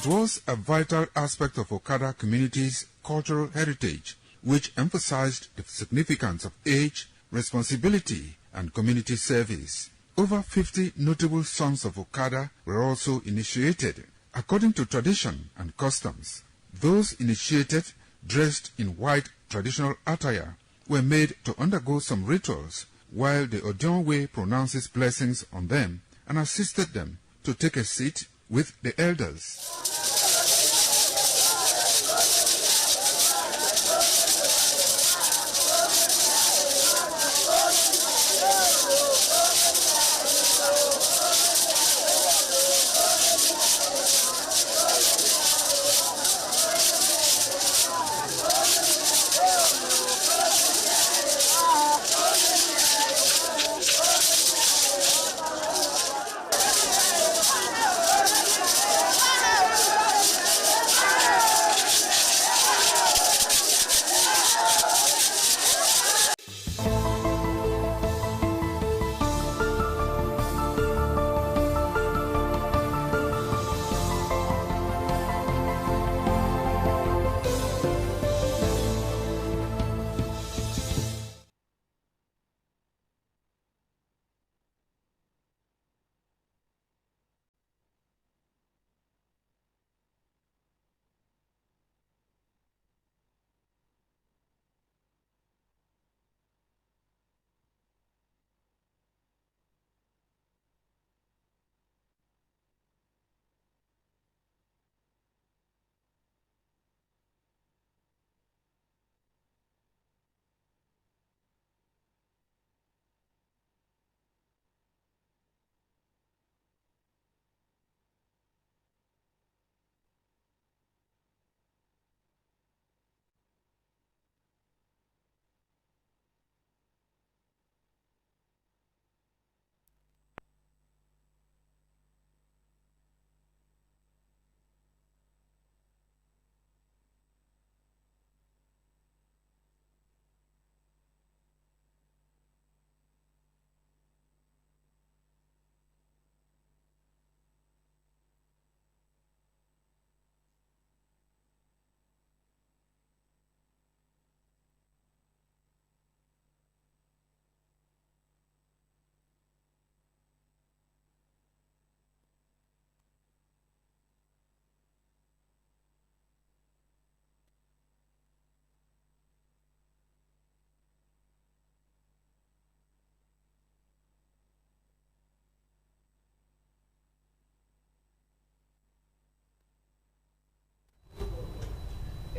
was a vital aspect of Okada community's cultural heritage, which emphasized the significance of age, responsibility, and community service. Over 50 notable sons of Okada were also initiated. According to tradition and customs, those initiated, dressed in white traditional attire, were made to undergo some rituals, while the Odionwe pronounces blessings on them and assisted them to take a seat with the elders.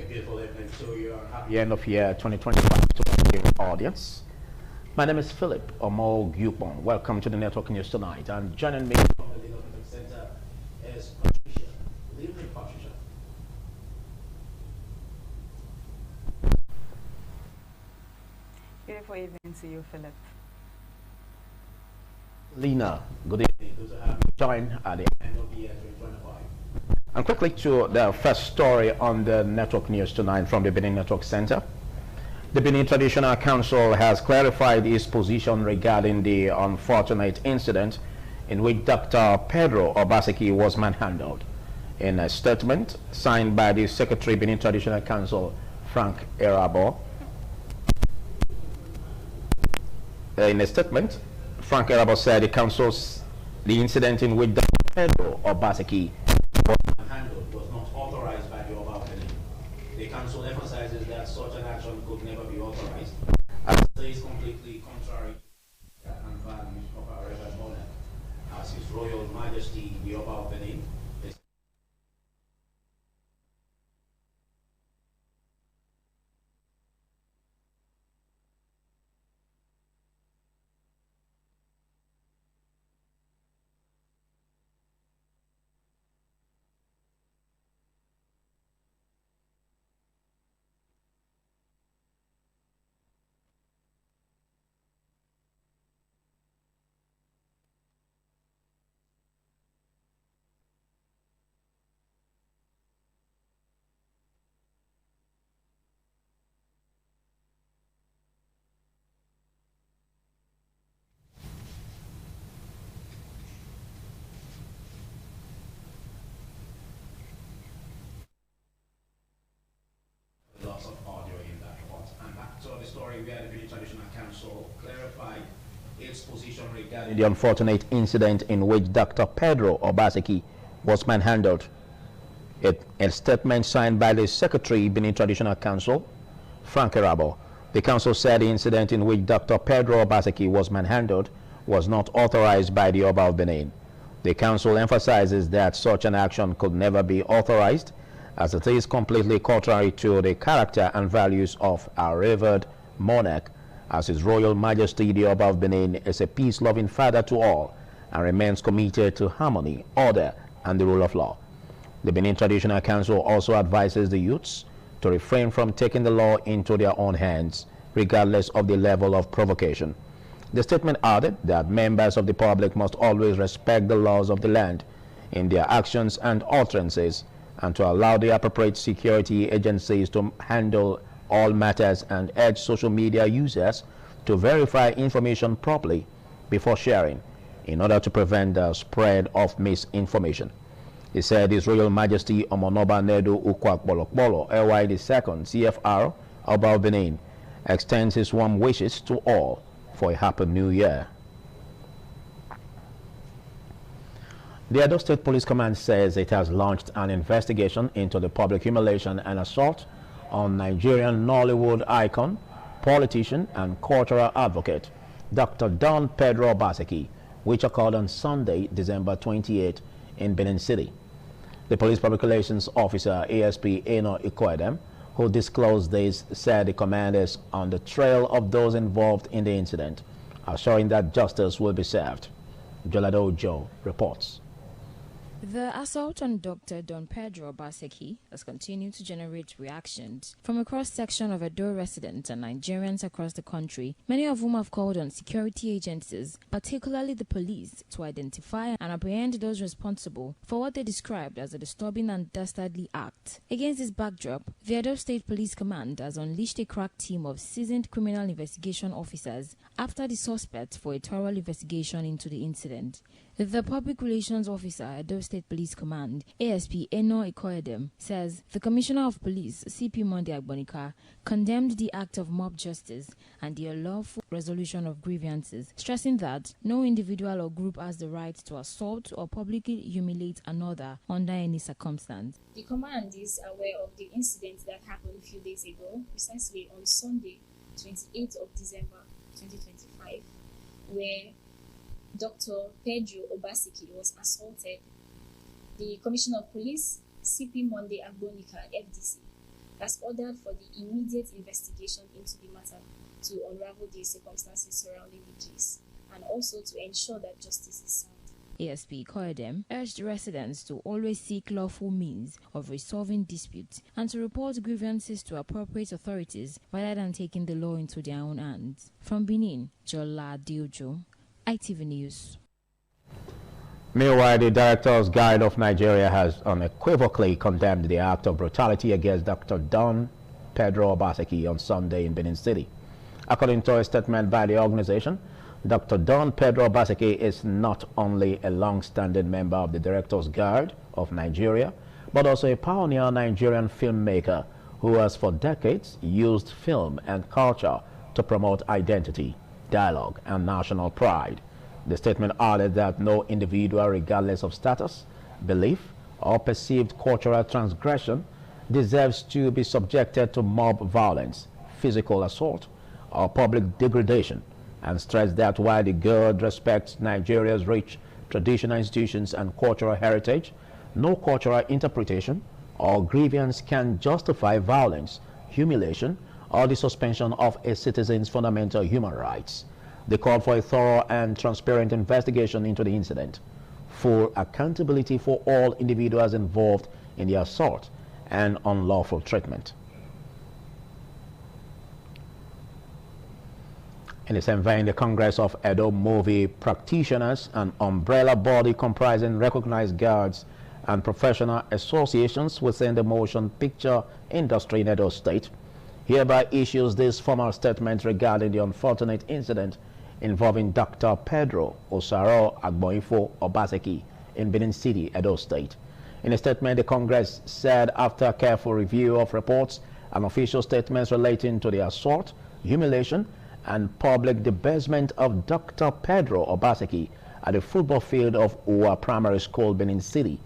Beautiful evening to you. Happy end of year 2025 to our audience. My name is Philip Omo Gyupon. Welcome to the Network News tonight. And joining me from the Legal Center is Patricia. Good evening, Patricia. Beautiful evening to you, Philip. Lena, good evening. Good to have you join at the end of the year 2025. And quickly to the first story on the Network News tonight from the Benin Network Center. The Benin Traditional Council has clarified its position regarding the unfortunate incident in which Dr. Pedro Obaseki was manhandled. In a statement signed by the Secretary Benin Traditional Council, Frank Erabo, said the incident in which Dr. Pedro Obaseki was not authorized by the Oba of Benin. The council emphasizes that such an action could never be authorized, as it is completely contrary and values of our Reverend Monarch, as His Royal Majesty the Oba of Benin is Council clarified its position regarding the unfortunate incident in which Dr. Pedro Obaseki was manhandled. A statement signed by the Secretary, Benin Traditional Council, Frank Erabo. The council said the incident in which Dr. Pedro Obaseki was manhandled was not authorized by the Oba of Benin. The council emphasizes that such an action could never be authorized, as it is completely contrary to the character and values of our revered monarch, as His Royal Majesty the Oba of Benin is a peace-loving father to all and remains committed to harmony, order, and the rule of law. The Benin Traditional Council also advises the youths to refrain from taking the law into their own hands, regardless of the level of provocation. The statement added that members of the public must always respect the laws of the land in their actions and utterances, and to allow the appropriate security agencies to handle all matters, and urge social media users to verify information properly before sharing in order to prevent the spread of misinformation. He said His Royal Majesty Omonoba Nedu Ukwak Bolokbolo, LY II, CFR, Oba of Benin, extends his warm wishes to all for a happy new year. The Edo State Police Command says it has launched an investigation into the public humiliation and assault on Nigerian Nollywood icon, politician, and cultural advocate, Dr. Don Pedro Obaseki, which occurred on Sunday, December 28, in Benin City. The Police Public Relations Officer, ASP Eno Ikoedem, who disclosed this, said the command is on the trail of those involved in the incident, assuring that justice will be served. Jolado Joe reports. The assault on Dr. Don Pedro Obaseki has continued to generate reactions from a cross-section of Edo residents and Nigerians across the country, many of whom have called on security agencies, particularly the police, to identify and apprehend those responsible for what they described as a disturbing and dastardly act. Against this backdrop, the Edo State Police Command has unleashed a crack team of seasoned criminal investigation officers after the suspect for a thorough investigation into the incident. The Public Relations Officer, Edo State Police Command, ASP Eno Ikoedem, says the Commissioner of Police, CP Monday Agbonika, condemned the act of mob justice and the unlawful resolution of grievances, stressing that no individual or group has the right to assault or publicly humiliate another under any circumstance. The command is aware of the incident that happened a few days ago, precisely on Sunday, 28th of December 2025, where Dr. Pedro Obaseki was assaulted. The Commissioner of Police, CP Monday Agbonika, FDC, has ordered for the immediate investigation into the matter to unravel the circumstances surrounding the case and also to ensure that justice is served. ASP Koedem urged residents to always seek lawful means of resolving disputes and to report grievances to appropriate authorities rather than taking the law into their own hands. From Benin, Jola Diojo, ITV News. Meanwhile, the Director's Guide of Nigeria has unequivocally condemned the act of brutality against Dr. Don Pedro Obaseki on Sunday in Benin City. According to a statement by the organization, Dr. Don Pedro Obaseki is not only a long-standing member of the Director's Guard of Nigeria, but also a pioneer Nigerian filmmaker who has for decades used film and culture to promote identity, dialogue, and national pride. The statement added that no individual, regardless of status, belief, or perceived cultural transgression, deserves to be subjected to mob violence, physical assault, or public degradation, and stressed that while the Guard respects Nigeria's rich traditional institutions and cultural heritage, no cultural interpretation or grievance can justify violence, humiliation, or the suspension of a citizen's fundamental human rights. They called for a thorough and transparent investigation into the incident, full accountability for all individuals involved in the assault and unlawful treatment. In the same vein, the Congress of Edo Movie Practitioners, an umbrella body comprising recognized guards and professional associations within the motion picture industry in Edo State, hereby issues this formal statement regarding the unfortunate incident involving Dr. Pedro Osaro Agboifo Obaseki in Benin City, Edo State. In a statement, the Congress said after careful review of reports and official statements relating to the assault, humiliation, and public debasement of Dr. Pedro Obaseki at the football field of Uwa Primary School, Benin City,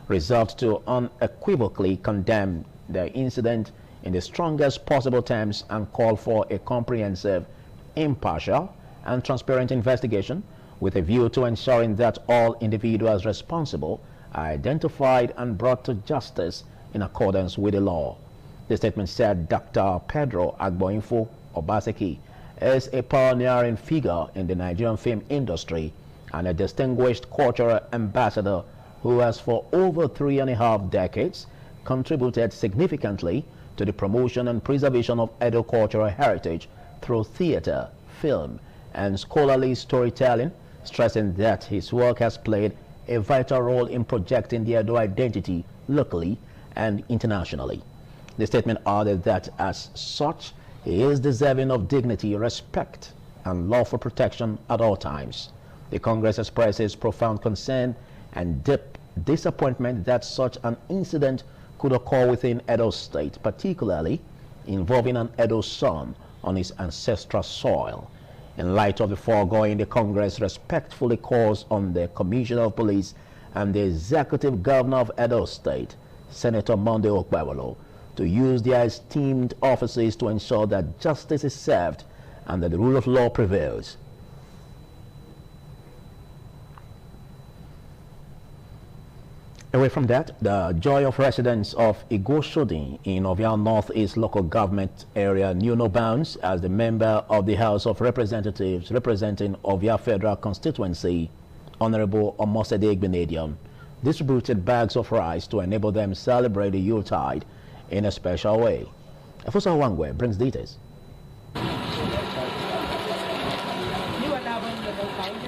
resolved to unequivocally condemn the incident in the strongest possible terms and call for a comprehensive, impartial, and transparent investigation with a view to ensuring that all individuals responsible are identified and brought to justice in accordance with the law. The statement said Dr. Pedro Agboinfo Obaseki is a pioneering figure in the Nigerian film industry and a distinguished cultural ambassador who has for over 3.5 decades contributed significantly to the promotion and preservation of Edo cultural heritage through theater, film, and scholarly storytelling, stressing that his work has played a vital role in projecting the Edo identity locally and internationally. The statement added that as such, he is deserving of dignity, respect, and lawful protection at all times. The Congress expresses profound concern and deep disappointment that such an incident could occur within Edo State, particularly involving an Edo son on his ancestral soil. In light of the foregoing, the Congress respectfully calls on the Commissioner of Police and the Executive Governor of Edo State, Senator Monday Okpebholo, to use their esteemed offices to ensure that justice is served and that the rule of law prevails. Away from that, the joy of residents of Igoshodin in Ovia Northeast local government area knew no bounds as the member of the House of Representatives representing Ovia Federal Constituency, Honorable Omosede Igbenedion, distributed bags of rice to enable them celebrate the Yuletide in a special way. Efusa Wangwe brings details.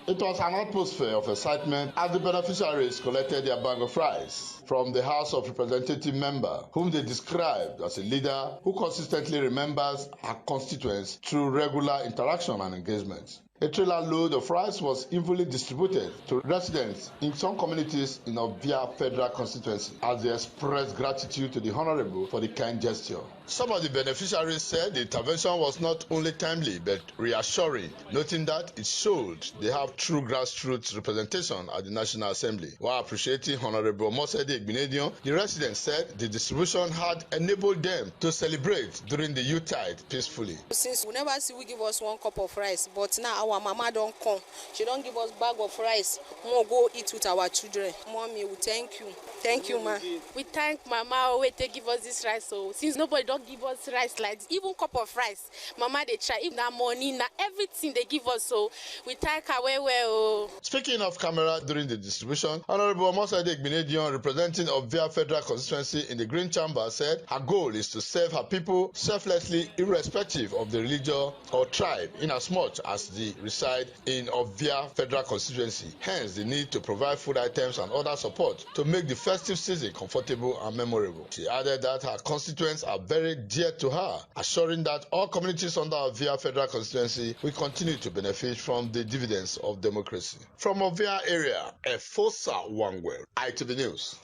It was an atmosphere of excitement as the beneficiaries collected their bag of rice from the House of Representative member, whom they described as a leader who consistently remembers her constituents through regular interaction and engagement. A trailer load of rice was evenly distributed to residents in some communities in Ovia Federal Constituency as they expressed gratitude to the Honorable for the kind gesture. Some of the beneficiaries said the intervention was not only timely but reassuring, noting that it showed they have true grassroots representation at the National Assembly. While appreciating Honorable Omosede Igbenedion, the residents said the distribution had enabled them to celebrate during the Yuletide peacefully. Since we never see we give us 1 cup of rice, but now our mama don't come. She don't give us bag of rice. We'll go eat with our children. Mommy, we thank you. Thank you, ma. We thank Mama wait to give us this rice. So since nobody don't give us rice like this, even cup of rice, Mama they try. If that money, na everything they give us. So we thank her well. Speaking of camera during the distribution, Honorable Omosede Igbenedion, representing Ovia Federal Constituency in the Green Chamber, said her goal is to serve her people selflessly, irrespective of the religion or tribe, inasmuch as they reside in Ovia Federal Constituency. Hence, the need to provide food items and other support to make the festive season comfortable and memorable. She added that her constituents are very dear to her, assuring that all communities under Ovia Federal Constituency will continue to benefit from the dividends of democracy. From Ovia area, Efosa Wangwe, ITV News.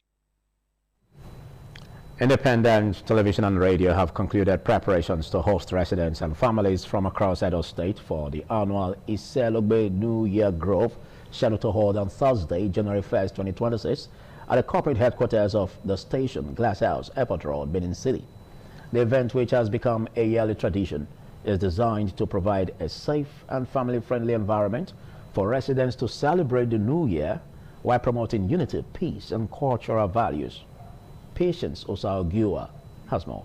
Independent television and radio have concluded preparations to host residents and families from across Edo State for the annual Iselogbe New Year Grove, scheduled to hold on Thursday, January 1st, 2026, at the corporate headquarters of the station, Glass House, Airport Road, Benin City. The event, which has become a yearly tradition, is designed to provide a safe and family-friendly environment for residents to celebrate the New Year while promoting unity, peace, and cultural values. Patience Osaogiwa has more.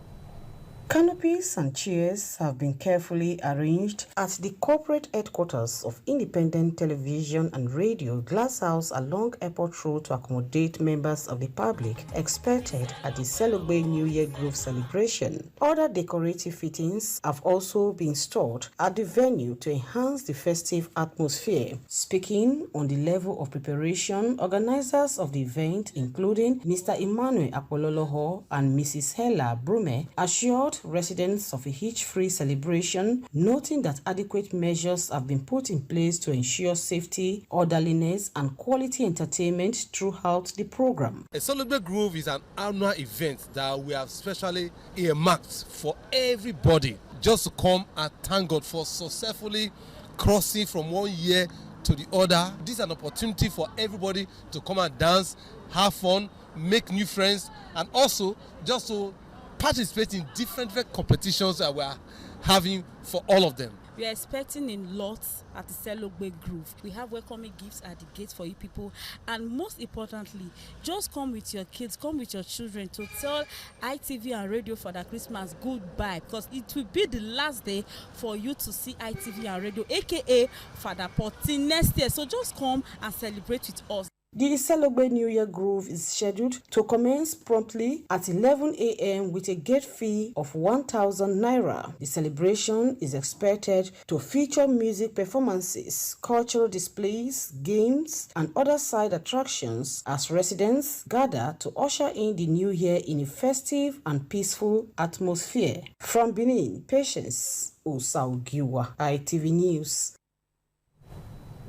Canopies and chairs have been carefully arranged at the corporate headquarters of Independent Television and Radio, Glass House along Airport Road to accommodate members of the public expected at the Selogbe New Year Grove celebration. Other decorative fittings have also been stored at the venue to enhance the festive atmosphere. Speaking on the level of preparation, organizers of the event, including Mr. Emmanuel Apololoho and Mrs. Hella Brume, assured residents of a hitch-free celebration, noting that adequate measures have been put in place to ensure safety, orderliness, and quality entertainment throughout the program. A Celebrate Groove is an annual event that we have specially earmarked for everybody just to come and thank God for successfully crossing from one year to the other. This is an opportunity for everybody to come and dance, have fun, make new friends, and also just to participate in different competitions that we are having for all of them. We are expecting in lots at the Celebrate Groove. We have welcoming gifts at the gate for you people, and most importantly, just come with your kids, come with your children to tell ITV and Radio Father Christmas goodbye, because it will be the last day for you to see ITV and Radio, aka Father Potty, next year. So just come and celebrate with us. The Celebrate New Year Groove is scheduled to commence promptly at 11 a.m. with a gate fee of 1,000 naira. The celebration is expected to feature music performances, cultural displays, games, and other side attractions as residents gather to usher in the new year in a festive and peaceful atmosphere. From Benin, Patience Osaugiwa, ITV News.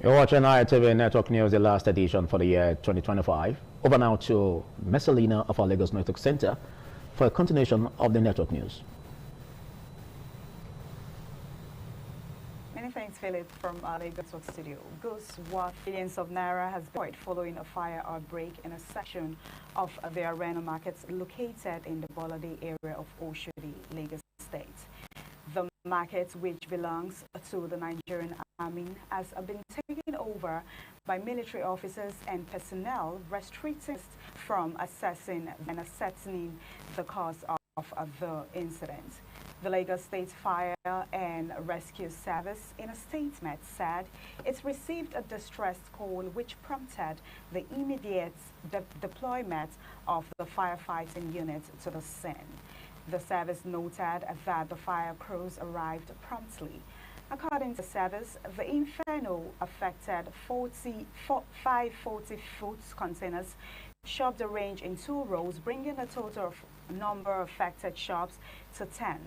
You're watching ITV Network News, the last edition for the year 2025. Over now to Messalina of our Lagos Network Center for a continuation of the network news. Many thanks, Philip, from our Lagos Network studio. Goods worth billions of naira has been destroyed following a fire outbreak in a section of the Arena markets located in the Bolade area of Oshodi, Lagos State. The market, which belongs to the Nigerian Army, has been taken over by military officers and personnel, restricted from assessing and ascertaining the cause of the incident. The Lagos State Fire and Rescue Service, in a statement, said it received a distress call which prompted the immediate deployment of the firefighting unit to the scene. The service noted that the fire crews arrived promptly. According to the service, the inferno affected 5 40-foot containers, shops arranged in 2 rows, bringing the total of number of affected shops to 10.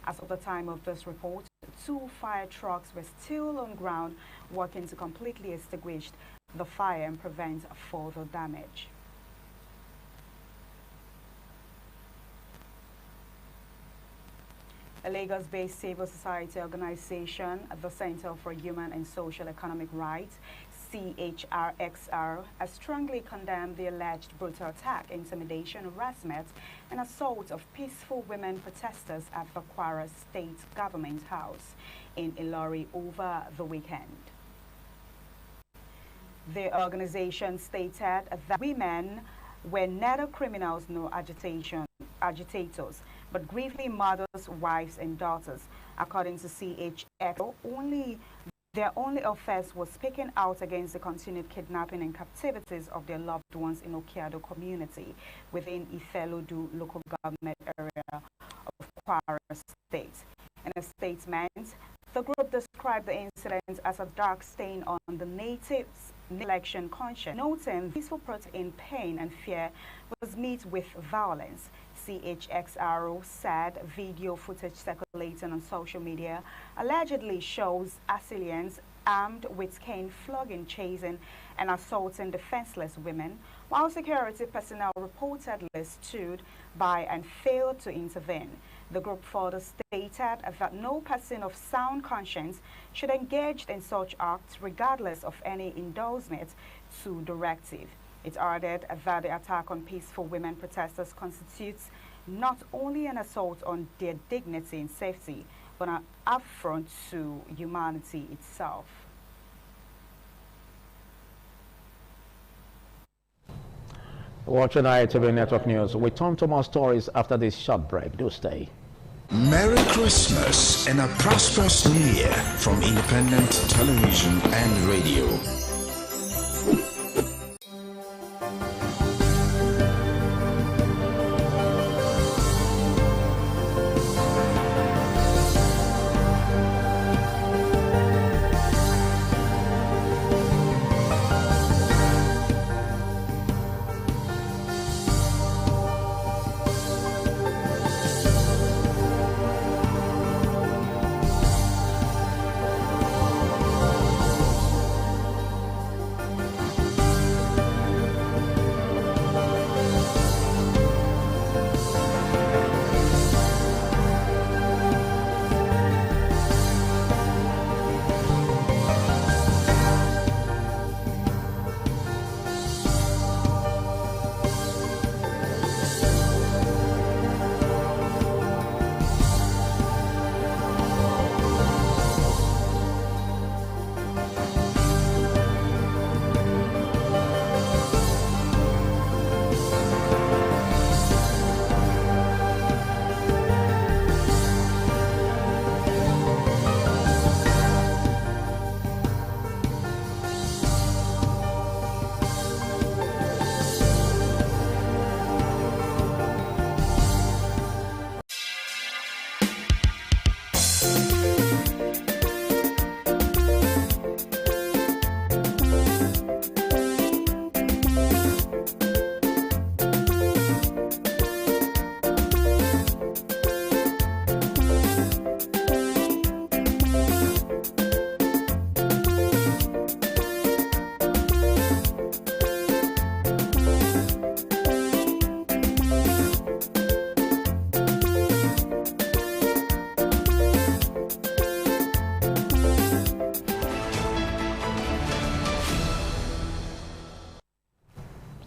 As of the time of this report, 2 fire trucks were still on ground, working to completely extinguish the fire and prevent further damage. A Lagos-based civil society organization, the Center for Human and Social Economic Rights, CHRXR, has strongly condemned the alleged brutal attack, intimidation, harassment, and assault of peaceful women protesters at the Kwara State Government House in Ilori over the weekend. The organization stated that women were neither criminals nor agitators, but grieving mothers, wives, and daughters. According to CHX, their only offense was speaking out against the continued kidnapping and captivities of their loved ones in Okiado community within Ifelodu local government area of Kwara State. In a statement, the group described the incident as a dark stain on the natives' election conscience, noting peaceful protest in pain and fear was met with violence. CHXRO said video footage circulating on social media allegedly shows assailants armed with cane flogging, chasing, and assaulting defenseless women, while security personnel reportedly stood by and failed to intervene. The group further stated that no person of sound conscience should engage in such acts regardless of any endorsement to directive. It added that the attack on peaceful women protesters constitutes not only an assault on their dignity and safety, but an affront to humanity itself. Watching ITV Network News, we turn to more stories after this short break. Do stay. Merry Christmas and a prosperous New Year from Independent Television and Radio.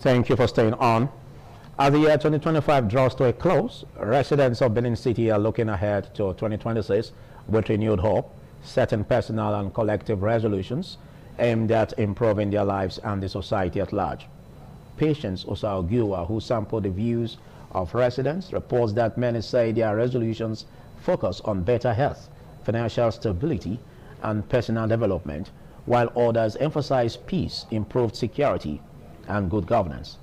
Thank you for staying on. As the year 2025 draws to a close, residents of Benin City are looking ahead to 2026 with renewed hope, setting personal and collective resolutions aimed at improving their lives and the society at large. Patience Osaogiwa, who sampled the views of residents, reports that many say their resolutions focus on better health, financial stability, and personal development, while others emphasize peace, improved security, and good governance.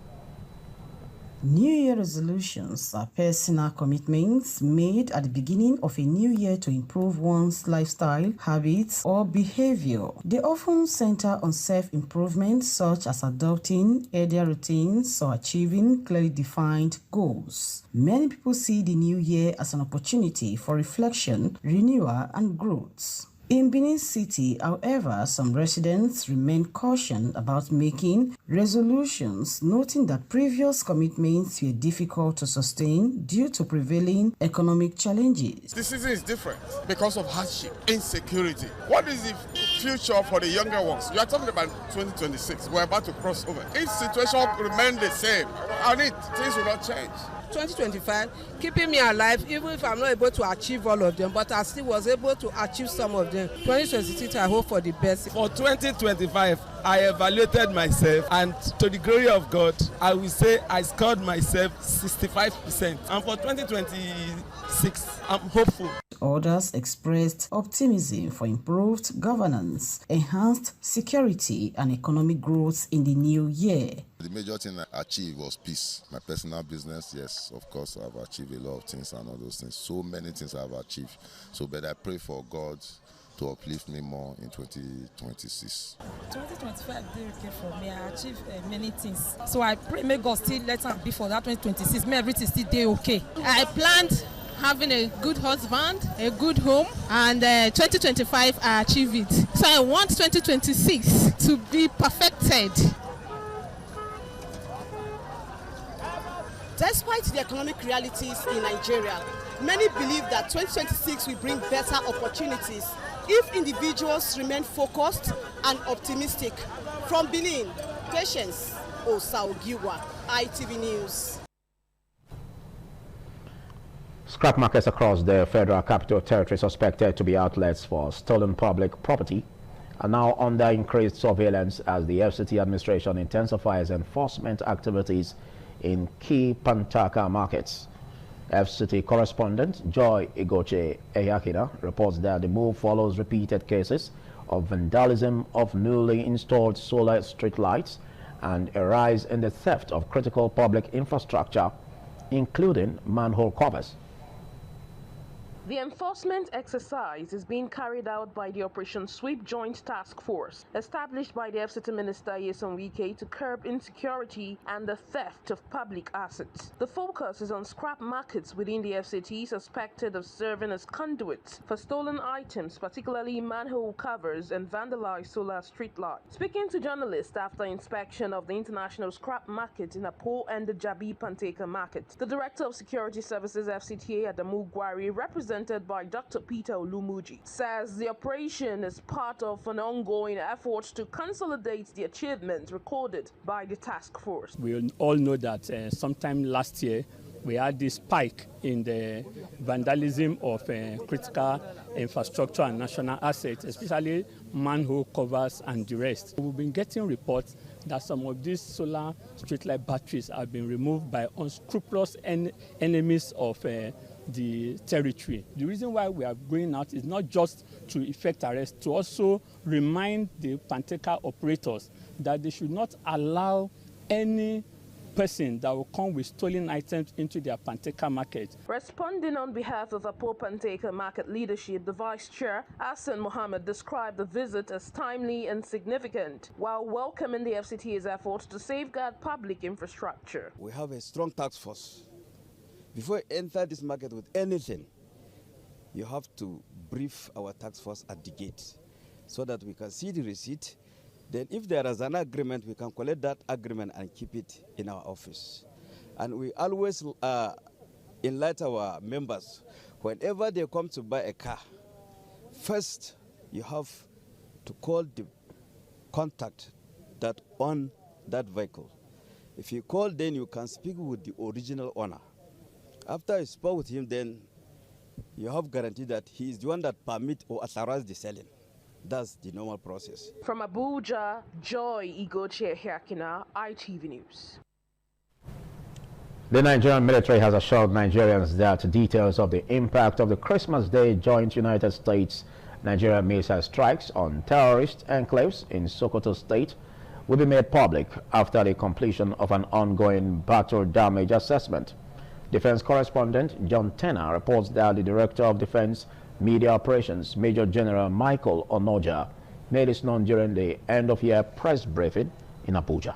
New Year resolutions are personal commitments made at the beginning of a new year to improve one's lifestyle, habits, or behavior. They often center on self-improvement, such as adopting healthier routines or achieving clearly defined goals. Many people see the new year as an opportunity for reflection, renewal, and growth. In Benin City, however, some residents remain cautioned about making resolutions, noting that previous commitments were difficult to sustain due to prevailing economic challenges. This season is different because of hardship, insecurity. What is the future for the younger ones? You are talking about 2026. We're about to cross over. If situation remains the same, things will not change. 2025, keeping me alive, even if I'm not able to achieve all of them, but I still was able to achieve some of them. 2026, I hope for the best. For 2025, I evaluated myself, and to the glory of God, I will say I scored myself 65%. And for 2026, I'm hopeful. Others expressed optimism for improved governance, enhanced security, and economic growth in the new year. The major thing I achieved was peace. My personal business, yes, of course, I've achieved a lot of things and all those things. So many things I've achieved. But I pray for God to uplift me more in 2026. 2025 did okay for me. I achieved many things. So I pray may God still let it be for that 2026. May everything still do okay. I planned having a good husband, a good home, and 2025 I achieved it. So I want 2026 to be perfected. Despite the economic realities in Nigeria, many believe that 2026 will bring better opportunities if individuals remain focused and optimistic. From Benin, Patience Osaogiwa, ITV News. Scrap markets across the Federal Capital Territory suspected to be outlets for stolen public property are now under increased surveillance as the FCT administration intensifies enforcement activities in key Pantaka markets. FCT correspondent Joy Igoche Eyakina reports that the move follows repeated cases of vandalism of newly installed solar street lights and a rise in the theft of critical public infrastructure, including manhole covers. The enforcement exercise is being carried out by the Operation Sweep Joint Task Force, established by the FCT Minister Nyesom Wike to curb insecurity and the theft of public assets. The focus is on scrap markets within the FCT suspected of serving as conduits for stolen items, particularly manhole covers and vandalized solar street lights. Speaking to journalists after inspection of the international scrap market in Apo and the Jabi Panteka market, the Director of Security Services FCTA Adamu Gwari, represented by Dr. Peter Olumuji, says the operation is part of an ongoing effort to consolidate the achievements recorded by the task force. We all know that sometime last year we had this spike in the vandalism of critical infrastructure and national assets, especially manhole covers and the rest. We've been getting reports that some of these solar streetlight batteries have been removed by unscrupulous enemies of the territory. The reason why we are going out is not just to effect arrest, to also remind the Panteka operators that they should not allow any person that will come with stolen items into their Panteka market. Responding on behalf of Apo Panteka market leadership, the Vice Chair, Hassan Mohammed, described the visit as timely and significant, while welcoming the FCT's efforts to safeguard public infrastructure. We have a strong task force. Before you enter this market with anything, you have to brief our task force at the gate so that we can see the receipt. Then if there is an agreement, we can collect that agreement and keep it in our office. And we always enlighten our members, whenever they come to buy a car, first you have to call the contact that own that vehicle. If you call, then you can speak with the original owner. After you spoke with him, then you have guarantee that he is the one that permit or authorize the selling. That's the normal process. From Abuja, Joy Igoche Herkina, ITV News. The Nigerian military has assured Nigerians that details of the impact of the Christmas Day joint United States-Nigeria missile strikes on terrorist enclaves in Sokoto State will be made public after the completion of an ongoing battle damage assessment. Defense correspondent John Tenner reports that the Director of Defense Media Operations, Major General Michael Onoja, made this known during the end-of-year press briefing in Abuja.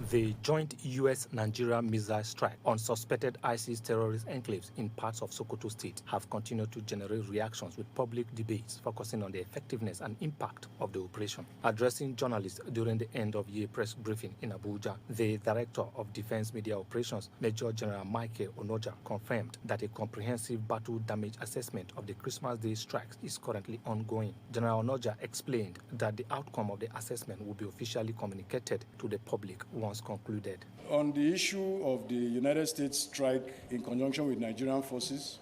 The joint U.S.-Nigeria missile strike on suspected ISIS terrorist enclaves in parts of Sokoto State have continued to generate reactions with public debates focusing on the effectiveness and impact of the operation. Addressing journalists during the end-of-year press briefing in Abuja, the Director of Defense Media Operations, Major General Michael Onoja, confirmed that a comprehensive battle damage assessment of the Christmas Day strikes is currently ongoing. General Onoja explained that the outcome of the assessment will be officially communicated to the public once concluded. On the issue of the United States strike in conjunction with Nigerian forces,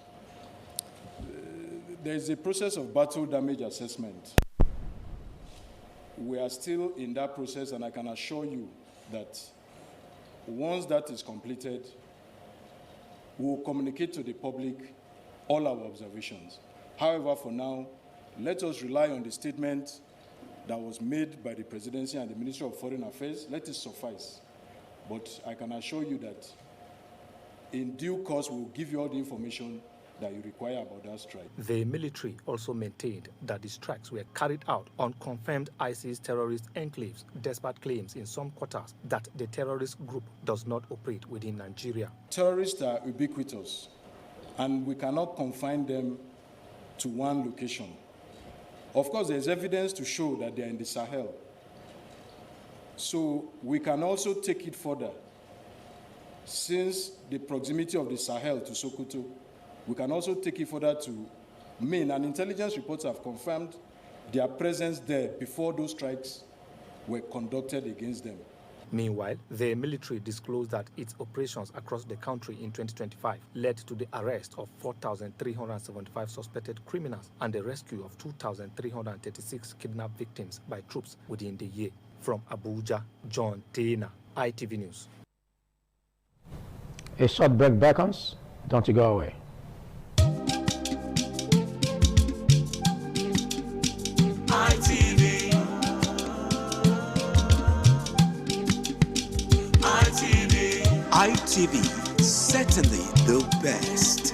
there is a process of battle damage assessment. We are still in that process, and I can assure you that once that is completed, we will communicate to the public all our observations. However, for now, let us rely on the statement that was made by the Presidency and the Ministry of Foreign Affairs. Let it suffice. But I can assure you that in due course, we'll give you all the information that you require about that strike. The military also maintained that the strikes were carried out on confirmed ISIS terrorist enclaves, despite claims in some quarters that the terrorist group does not operate within Nigeria. Terrorists are ubiquitous, and we cannot confine them to one location. Of course, there's evidence to show that they're in the Sahel. So we can also take it further. Since the proximity of the Sahel to Sokoto, we can also take it further to Maine, and intelligence reports have confirmed their presence there before those strikes were conducted against them. Meanwhile, the military disclosed that its operations across the country in 2025 led to the arrest of 4,375 suspected criminals and the rescue of 2,336 kidnapped victims by troops within the year. From Abuja, John Tena, ITV News. A short break beckons. Don't you go away. ITV. ITV. ITV, certainly the best.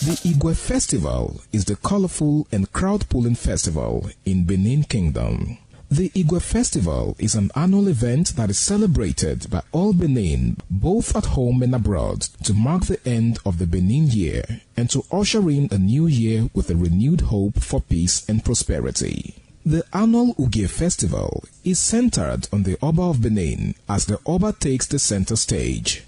The Igwe Festival is the colorful and crowd-pulling festival in Benin Kingdom. The Igwe Festival is an annual event that is celebrated by all Benin, both at home and abroad, to mark the end of the Benin year and to usher in a new year with a renewed hope for peace and prosperity. The annual Ugie Festival is centered on the Oba of Benin as the Oba takes the center stage.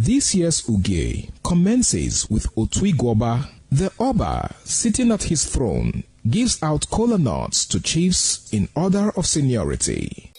This year's Ugie commences with Otuigwoba. The Oba, sitting at his throne, gives out kola nuts to chiefs in order of seniority.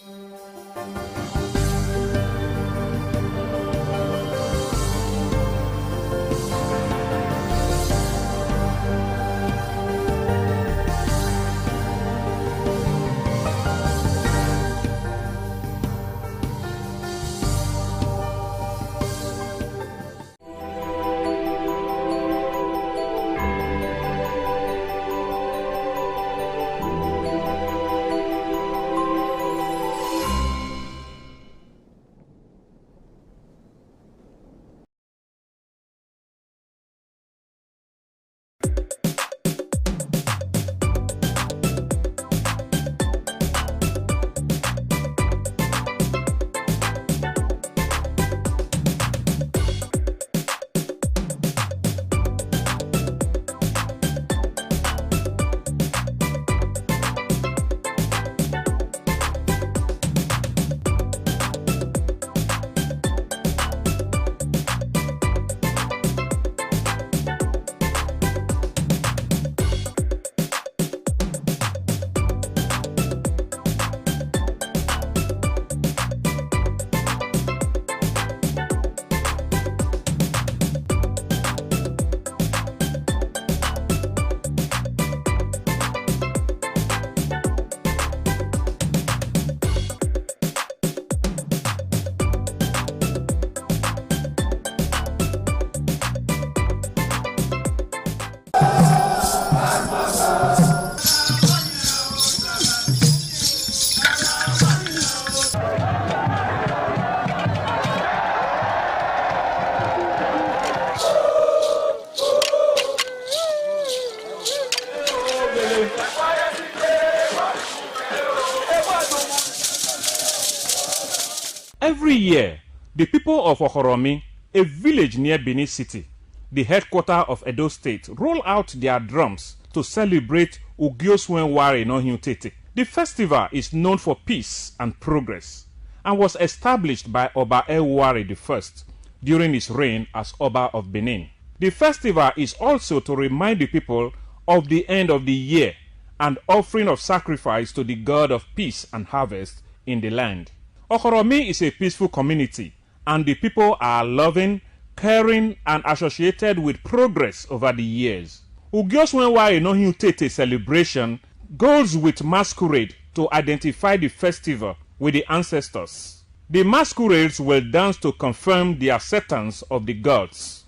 Every year, the people of Okoromi, a village near Benin City, the headquarters of Edo State, roll out their drums to celebrate Ugioswenware Nohiutete. The festival is known for peace and progress and was established by Oba Eware I during his reign as Oba of Benin. The festival is also to remind the people of the end of the year and offering of sacrifice to the god of peace and harvest in the land. Okoromi is a peaceful community and the people are loving, caring and associated with progress over the years. Ugioswenware Nohiutete celebration goes with masquerade to identify the festival with the ancestors. The masquerades will dance to confirm the acceptance of the gods.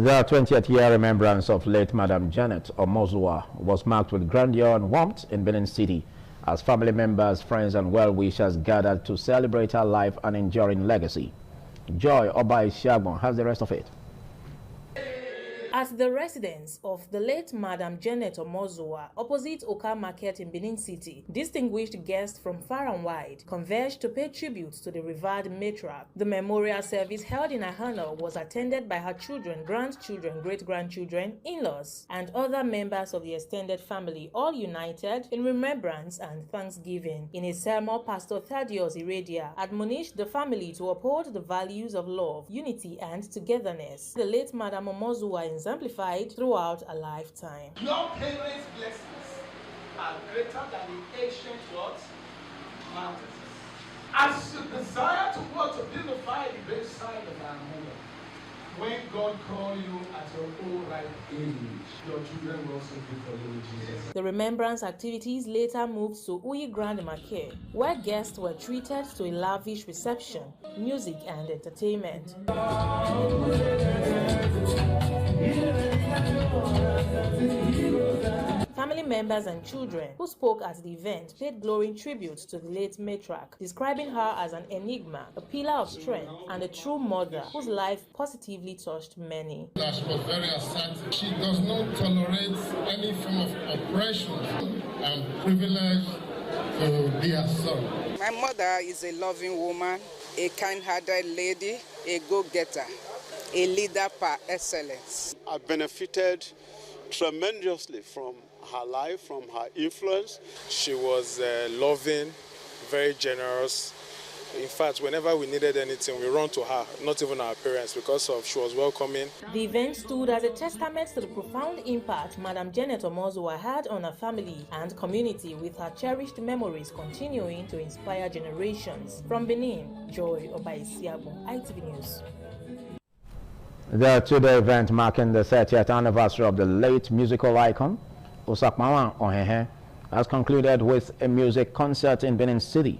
The 20th year remembrance of late Madam Janet Omozua was marked with grandeur and warmth in Benin City as family members, friends and well-wishers gathered to celebrate her life and enduring legacy. Joy Obai Shagbon has the rest of it. At the residence of the late Madam Janet Omozuwa, opposite Oka Market in Benin City, distinguished guests from far and wide converged to pay tribute to the revered matriarch. The memorial service held in her honor was attended by her children, grandchildren, great-grandchildren, in-laws, and other members of the extended family, all united in remembrance and thanksgiving. In a sermon, Pastor Thaddeus Iradia admonished the family to uphold the values of love, unity, and togetherness. The late Madam Omozuwa exemplified throughout a lifetime. Your parents' blessings are greater than the ancient words, mountains. As you desire to go to beautify the bedside of our mother, when God called you at your old right age, your children will also be for you, Jesus. The remembrance activities later moved to Uyi Grand Market, where guests were treated to a lavish reception, music, and entertainment. Family members and children who spoke at the event paid glowing tribute to the late matriarch, describing her as an enigma, a pillar of strength, and a true mother whose life positively touched many. She was very assertive. She does not tolerate any form of oppression and privilege to be her son. My mother is a loving woman, a kind-hearted lady, a go-getter, a leader par excellence. I benefited tremendously from her life, from her influence. She was loving, very generous. In fact, whenever we needed anything, we run to her, not even our parents, because she was welcoming. The event stood as a testament to the profound impact Madam Janet Omozuwa had on her family and community, with her cherished memories continuing to inspire generations. From Benin, Joy Obaisiabu, ITV News. The two-day event marking the 30th anniversary of the late musical icon, Osakmawan Ohehe, has concluded with a music concert in Benin City.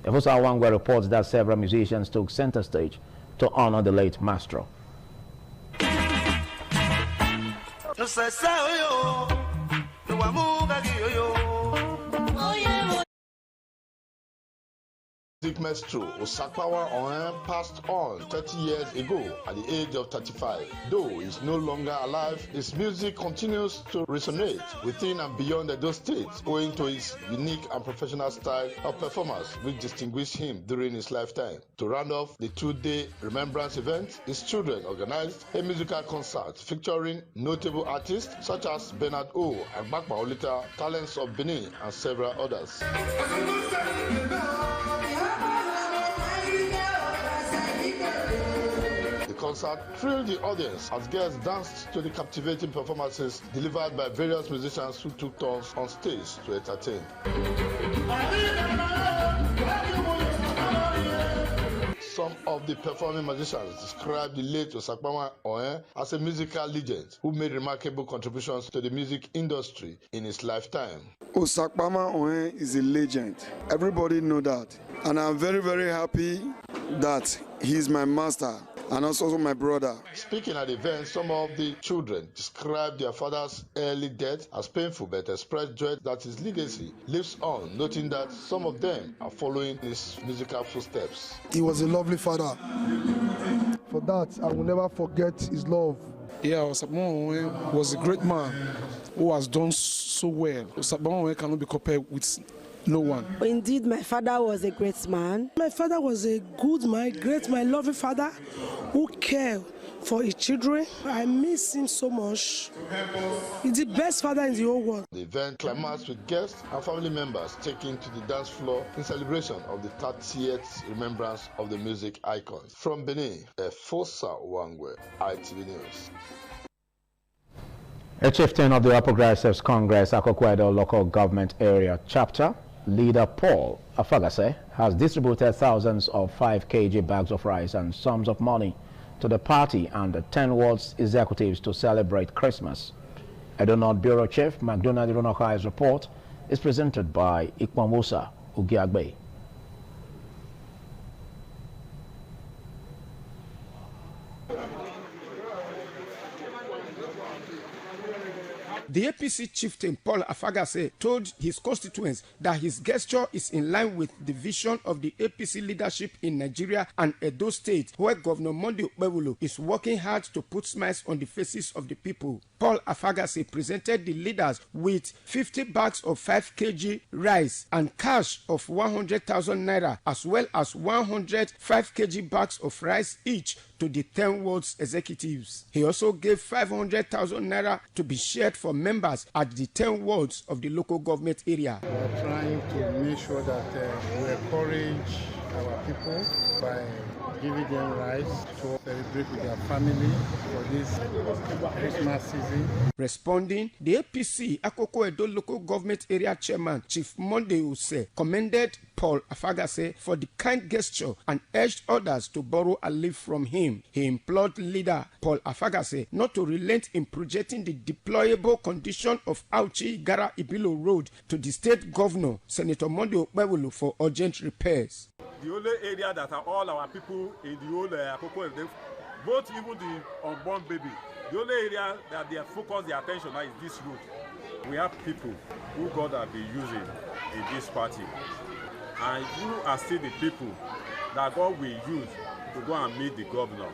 Efosa Wangwe reports that several musicians took center stage to honor the late maestro. Music maestro Osakpawa Ohen passed on 30 years ago at the age of 35. Though he is no longer alive, his music continues to resonate within and beyond Edo State, owing to his unique and professional style of performance which distinguished him during his lifetime. To round off the two-day remembrance event, his children organized a musical concert featuring notable artists such as Bernard O, Agbakpa Olita, Talents of Benin, and several others. The concert thrilled the audience as guests danced to the captivating performances delivered by various musicians who took turns on stage to entertain. Some of the performing musicians described the late Osakpawa Ohen as a musical legend who made remarkable contributions to the music industry in his lifetime. Osakpawa Ohen is a legend. Everybody knows that. And I'm very, very happy that he's my master and also my brother. Speaking at the event, some of the children described their father's early death as painful but expressed joy that his legacy lives on, noting that some of them are following his musical footsteps. He was a lovely father. For that, I will never forget his love. Yeah, Osakpawa was a great man who has done so well. Osakpawa cannot be compared with no one. Indeed, my father was a great man. My father was a good man, great man, loving father who cared for his children. I miss him so much. He's the best father in the whole world. The event climaxed with guests and family members taking to the dance floor in celebration of the 30th remembrance of the music icon. From Benin, Efosa Wangwe, ITV News. A chieftain of the All Progressives Congress Akokwedo Local Government Area Chapter, Leader Paul Afagase, has distributed thousands of 5 kg bags of rice and sums of money to the party and the 10 wards executives to celebrate Christmas. Edo North Bureau Chief McDonald Ronokai's report is presented by Ikwamusa Ugiagbe. The APC chieftain Paul Afagase told his constituents that his gesture is in line with the vision of the APC leadership in Nigeria and Edo State, where Governor Monday Okpebholo is working hard to put smiles on the faces of the people. Paul Afagase presented the leaders with 50 bags of 5 kg rice and cash of 100,000 naira, as well as 105 kg bags of rice each to the 10 wards executives. He also gave 500,000 naira to be shared for members at the 10 wards of the local government area. We are trying to make sure that we encourage our people by giving them rice to celebrate with their family for this Christmas season. Responding, the APC Akoko Edo local government area chairman Chief Monday Use commended Paul Afagase for the kind gesture and urged others to borrow a leaf from him. He implored leader Paul Afagase not to relent in projecting the deployable condition of Auchi Gara Ibilo Road to the state governor, Senator Monday Okpebholo, for urgent repairs. The only area that are all our people in the whole Akoko Edo, both even the unborn baby, the only area that they have focused their attention on is this road. We have people who God have been using in this party. And you are still the people that God will use to go and meet the governor.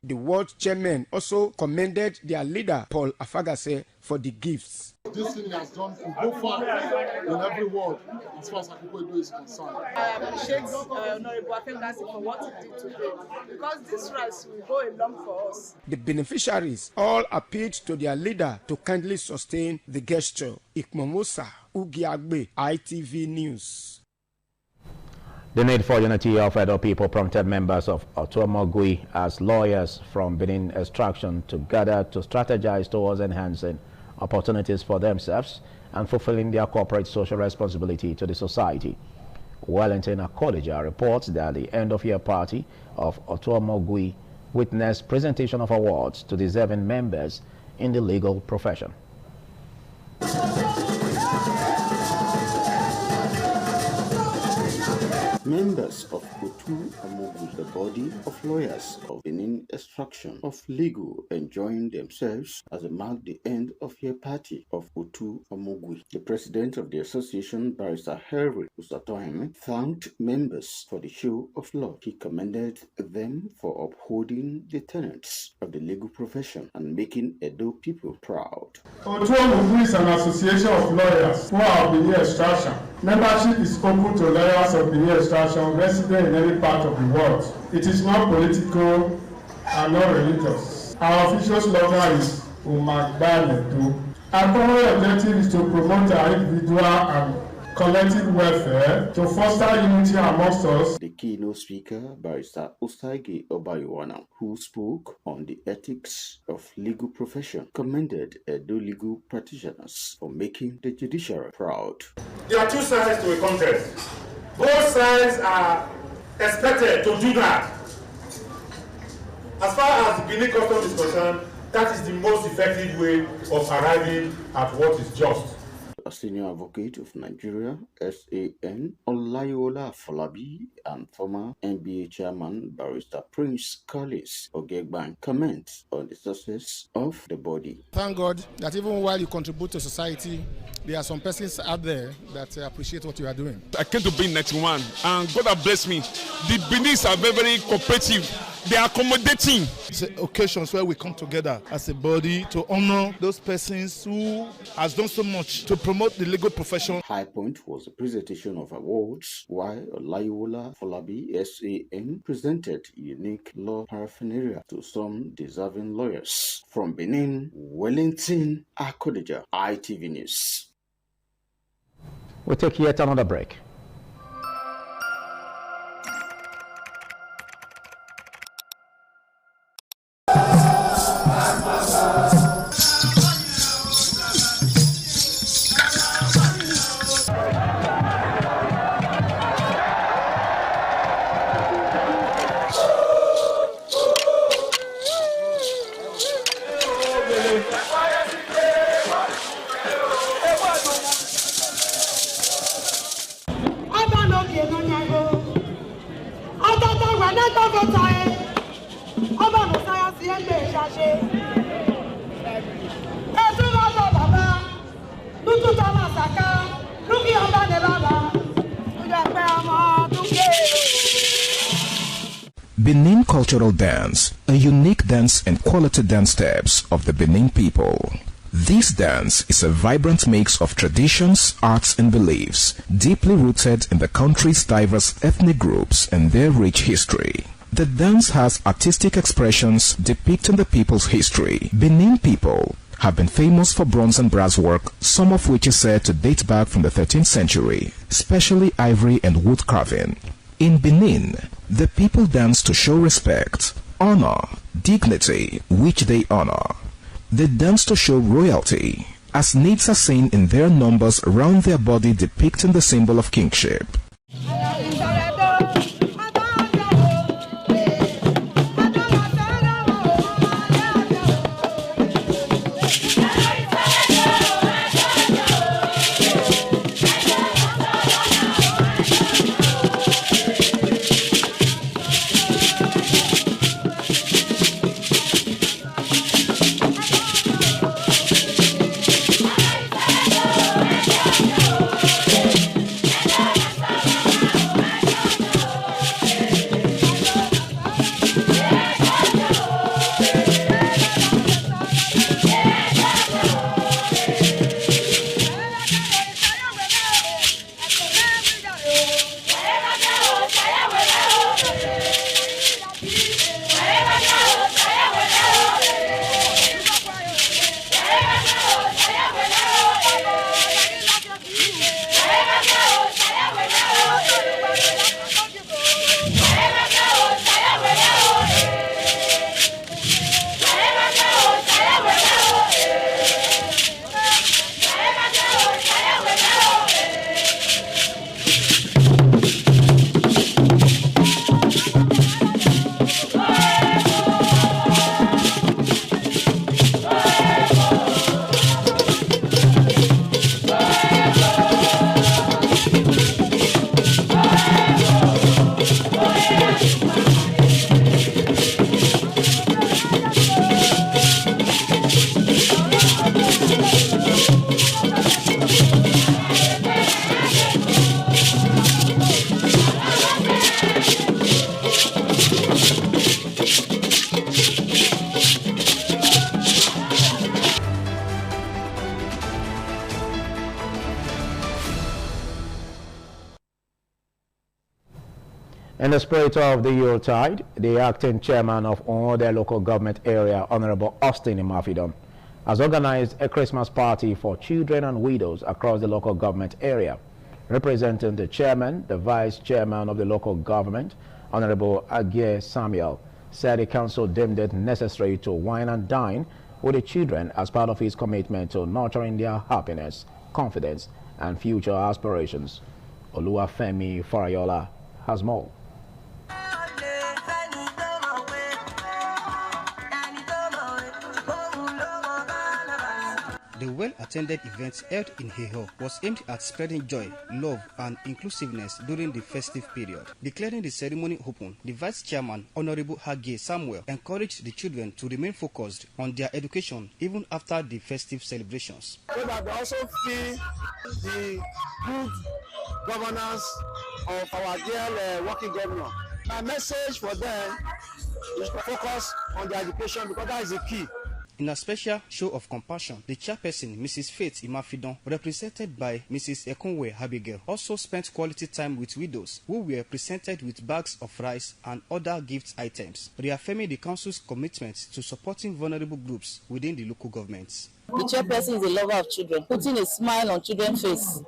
The ward chairman also commended their leader, Paul Afagase, for the gifts. This thing has done to go far in every ward as far as Akoko Edo is concerned. I appreciate Honorable Afagase for what he did today, because this rice will go a long for us. The beneficiaries all appealed to their leader to kindly sustain the gesture. Ikmomosa Ugiagbe, ITV News. The need for unity of Edo people prompted members of Otuomogui as lawyers from Benin Extraction to gather to strategize towards enhancing opportunities for themselves and fulfilling their corporate social responsibility to the society. Wellington Akodija reports that the end-of-year party of Otuomogui witnessed presentation of awards to deserving members in the legal profession. Members of Otuomogui, the body of lawyers of Benin Extraction of Legal, enjoying themselves as they mark the end of year party of Otuomogui. The president of the association, Barrister Henry Usatoheme, thanked members for the show of love. He commended them for upholding the tenets of the legal profession and making Edo people proud. Otuomogui is an association of lawyers who are of Benin Extraction. Membership is open to lawyers of Benin Extraction resident in any part of the world. It is not political and not religious. Our official slogan is Umagbanedo. Our primary objective is to promote our individual and collective welfare, to foster unity amongst us. The keynote speaker, Barrister Osagie Obayiwana, who spoke on the ethics of legal profession, commended Edo legal practitioners for making the judiciary proud. There are two sides to a contest. Both sides are expected to do that. As far as the Benin custom is concerned, that is the most effective way of arriving at what is just. A senior advocate of Nigeria, SAN, Olayola Falabi, and former NBA chairman, Barrister Prince Collins Ogegban, comments on the success of the body. Thank God that even while you contribute to society, there are some persons out there that appreciate what you are doing. I came to Benin 91, and God has blessed me. The Benin's are very, very cooperative. They are accommodating. It's occasions where we come together as a body to honor those persons who has done so much to promote the legal profession. High point was the presentation of awards, while Olayola Falabi SAN presented unique law paraphernalia to some deserving lawyers. From Benin, Wellington Akodija, ITV News. We'll take yet another break. Baba. Benin Cultural Dance, a unique dance and quality dance steps of the Benin people. This dance is a vibrant mix of traditions, arts and beliefs, deeply rooted in the country's diverse ethnic groups and their rich history. The dance has artistic expressions depicting the people's history. Benin people have been famous for bronze and brass work, some of which is said to date back from the 13th century, especially ivory and wood carving. In Benin, the people dance to show respect, honor, dignity, which they honor. They dance to show royalty, as naids are seen in their numbers around their body depicting the symbol of kingship. In the spirit of the Yuletide, the acting chairman of Ode local government area, Honorable Austin Imafidon, has organized a Christmas party for children and widows across the local government area. Representing the chairman, the vice chairman of the local government, Honorable Agie Samuel, said the council deemed it necessary to wine and dine with the children as part of his commitment to nurturing their happiness, confidence, and future aspirations. Oluwafemi Farayola has more. The well-attended event held in Heho was aimed at spreading joy, love, and inclusiveness during the festive period. Declaring the ceremony open, the Vice Chairman, Honorable Agie Samuel, encouraged the children to remain focused on their education even after the festive celebrations. So that they also feel the good governance of our dear working governor. My message for them is to focus on their education because that is the key. In a special show of compassion, the chairperson, Mrs. Faith Imafidon, represented by Mrs. Ekunwe Abigail, also spent quality time with widows who were presented with bags of rice and other gift items, reaffirming the council's commitment to supporting vulnerable groups within the local governments. The chairperson is a lover of children, putting a smile on children's face.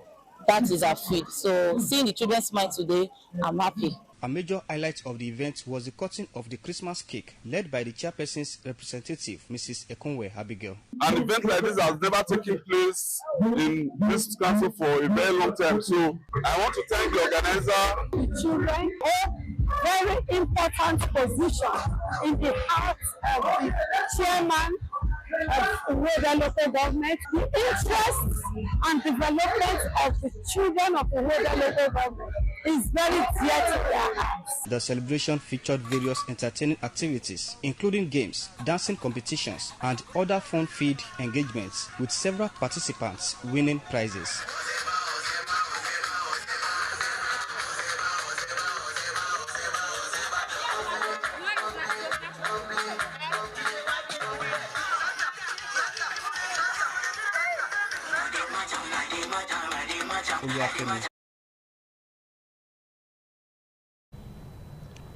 That is our faith. So seeing the children smile today, I'm happy. A major highlight of the event was the cutting of the Christmas cake, led by the chairperson's representative, Mrs. Ekunwe Abigail. An event like this has never taken place in this council for a very long time. So I want to thank the organizer. The children hold very important position in the heart of the chairman of Ode local government. The interests and development of the children of the Ode local government is very dear to their hearts. The celebration featured various entertaining activities, including games, dancing competitions, and other fun-filled engagements, with several participants winning prizes.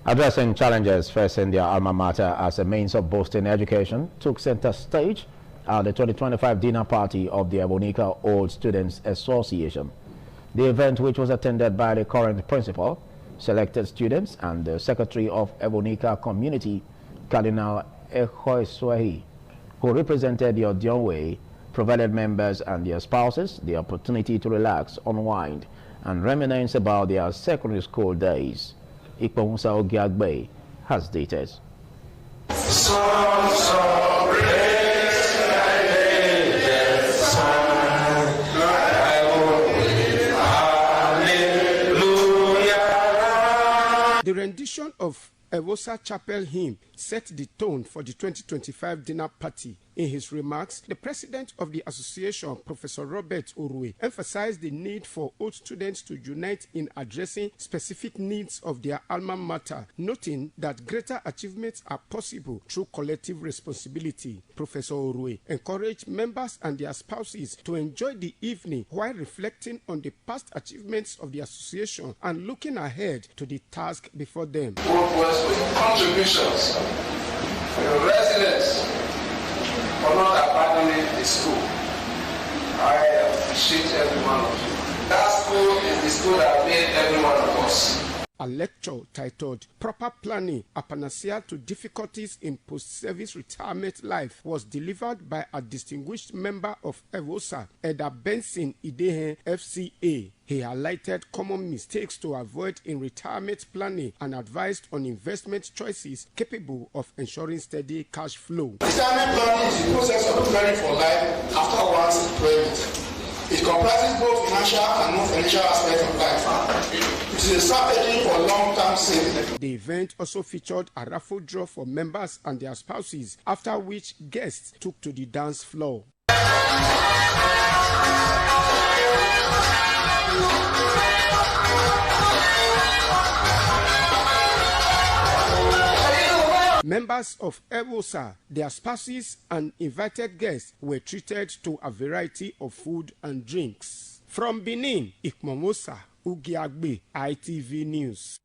Addressing challenges facing their alma mater as a means of boosting education took center stage at the 2025 dinner party of the Ebonica Old Students Association. The event, which was attended by the current principal, selected students, and the secretary of Ebonica Community, Cardinal Ehoeswehi, who represented the Odionwe, provided members and their spouses the opportunity to relax, unwind, and reminisce about their secondary school days. Ikpomusa Ogiagbe has details. The rendition of Ewosa Chapel hymn set the tone for the 2025 dinner party. In his remarks, the president of the association, Professor Robert Urwe, emphasized the need for old students to unite in addressing specific needs of their alma mater, noting that greater achievements are possible through collective responsibility. Professor Urwe encouraged members and their spouses to enjoy the evening while reflecting on the past achievements of the association and looking ahead to the task before them. Contributions for your residents for not abandoning the school. I appreciate every one of you. That school is the school that made every one of us. A lecture titled Proper Planning, a Panacea to Difficulties in Post-Service Retirement Life was delivered by a distinguished member of Ewosa, Eda Benson Idehe, FCA. He highlighted common mistakes to avoid in retirement planning and advised on investment choices capable of ensuring steady cash flow. Retirement planning is the process of preparing for life after one's employment. It comprises both financial and non-financial aspects of life. It is a strategy for long-term saving. The event also featured a raffle draw for members and their spouses, after which guests took to the dance floor. Members of Ewosa, their spouses, and invited guests were treated to a variety of food and drinks. From Benin, Ikmomosa Ugiagbe, ITV News.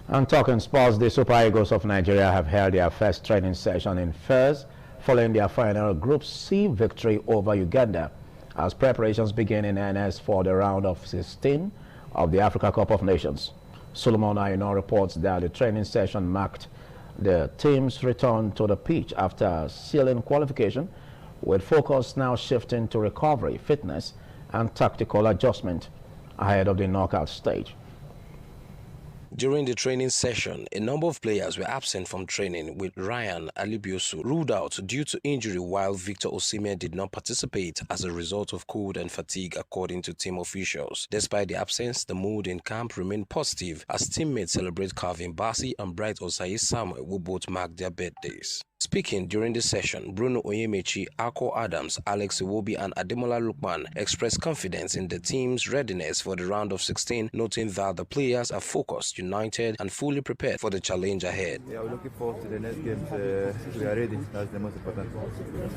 And talking sports, the Super Eagles of Nigeria have held their first training session in Fez following their final Group C victory over Uganda, as preparations begin in earnest for the round of 16 of the Africa Cup of Nations. Solomon Aino reports that the training session marked the team's return to the pitch after sealing qualification, with focus now shifting to recovery, fitness, and tactical adjustment ahead of the knockout stage. During the training session, a number of players were absent from training, with Ryan Alibiosu ruled out due to injury, while Victor Osimhen did not participate as a result of cold and fatigue, according to team officials. Despite the absence, the mood in camp remained positive as teammates celebrate Calvin Bassey and Bright Osayi Samuel, who both marked their birthdays. Speaking during the session, Bruno Onyemechi, Akko Adams, Alex Iwobi, and Ademola Lukman expressed confidence in the team's readiness for the round of 16, noting that the players are focused, united, and fully prepared for the challenge ahead. Yeah, we're looking forward to the next games. We are ready. That's the most important.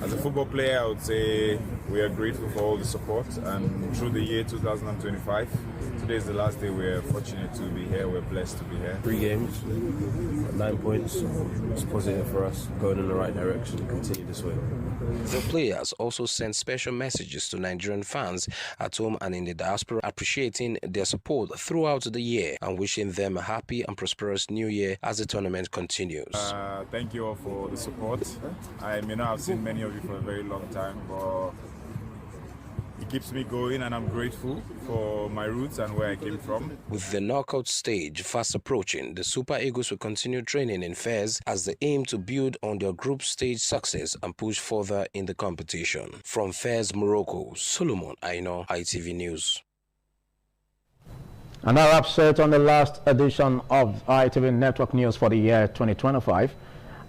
As a football player, I would say we are grateful for all the support, and through the year 2025, today is the last day. We're fortunate to be here. We're blessed to be here. 3 games, 9 points. It's positive for us. Going in the right direction to continue this way. The players also sent special messages to Nigerian fans at home and in the diaspora, appreciating their support throughout the year and wishing them a happy and prosperous new year as the tournament continues. Thank you all for the support. I may not have seen many of you for a very long time, but it keeps me going, and I'm grateful for my roots and where I came from. With the knockout stage fast approaching, the Super Eagles will continue training in Fez as they aim to build on their group stage success and push further in the competition. From Fez, Morocco, Solomon Aino, ITV News. And our upset on the last edition of ITV Network News for the year 2025.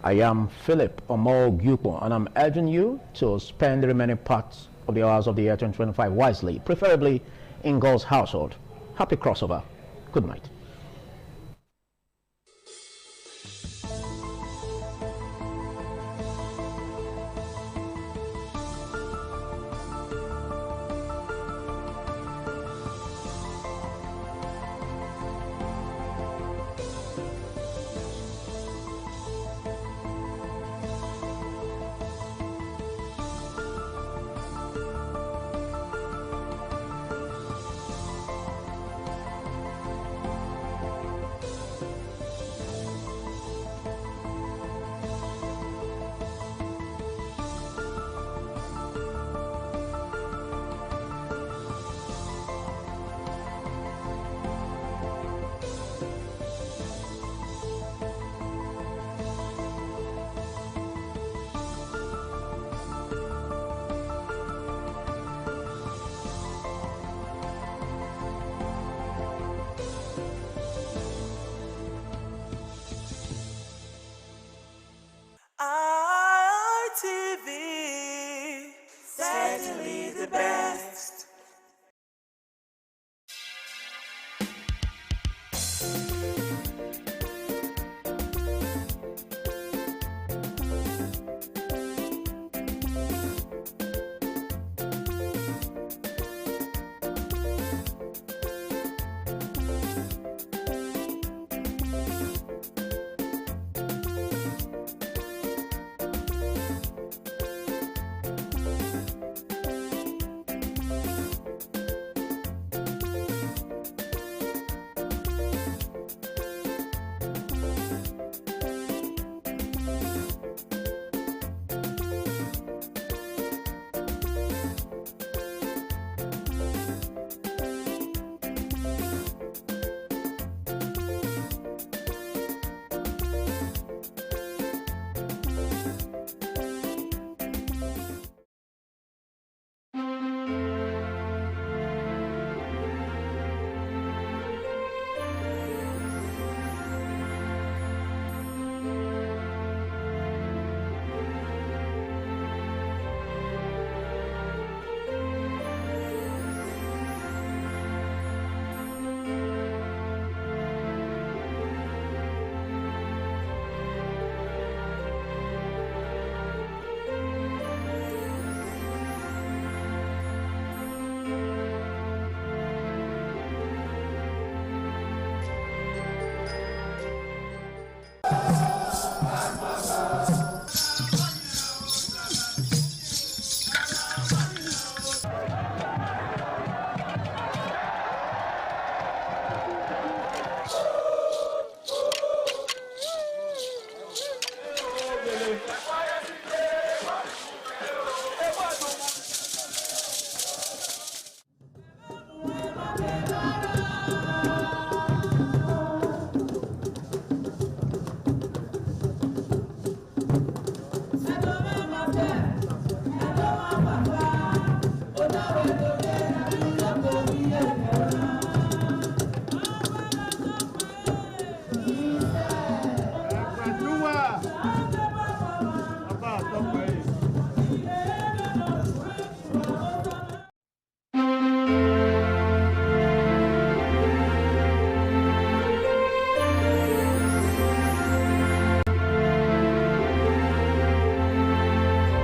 I am Philip Omo Gyupo, and I'm urging you to spend the remaining parts of the hours of the year 2025 wisely, preferably in God's household. Happy crossover. Good night.